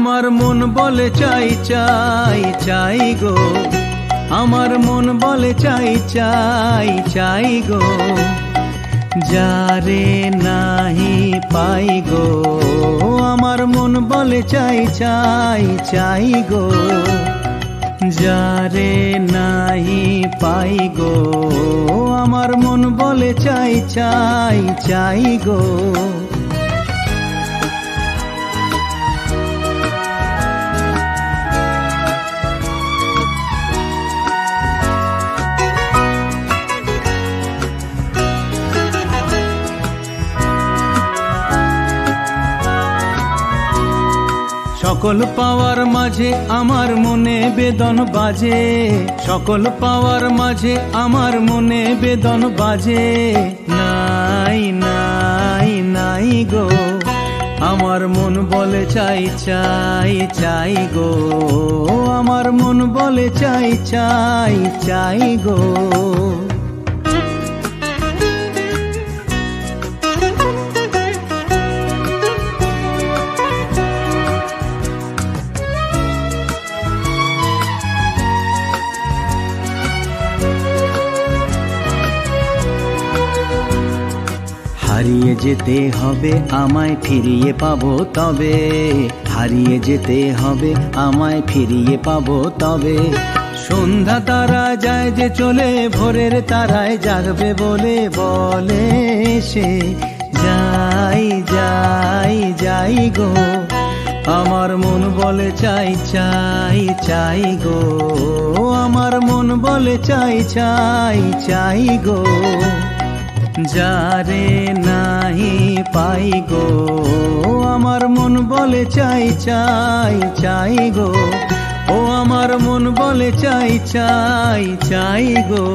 আমার মন বলে চাই চাই চাই গো, আমার মন বলে চাই চাই চাই গো, যারে নাহি পাই গো। আমার মন বলে চাই চাই চাই গো, যারে নাহি পাই গো। আমার মন বলে চাই চাই চাই গো। সকল পাওয়ার মাঝে আমার মনে বেদন বাজে, সকল পাওয়ার মাঝে আমার মনে বেদন বাজে। নাই নাই নাই গো, আমার মন বলে চাই চাই চাই গো, আমার মন বলে চাই চাই চাই গো। হারিয়ে যেতে হবে আমায় ফিরিয়ে পাবো তবে, হারিয়ে যেতে হবে আমায় ফিরিয়ে পাবো তবে। সন্ধ্যা তারা যায় যে চলে, ভোরের তারায় জাগবে বলে বলে সে। যাই যাই যাই গো, আমার মন বলে চাই চাই চাই গো, আমার মন বলে চাই চাই চাই গো, যারে নাহি পাই গো। আমার মন বলে চাই চাই চাই গো, ও আমার মন বলে চাই চাই চাই গো।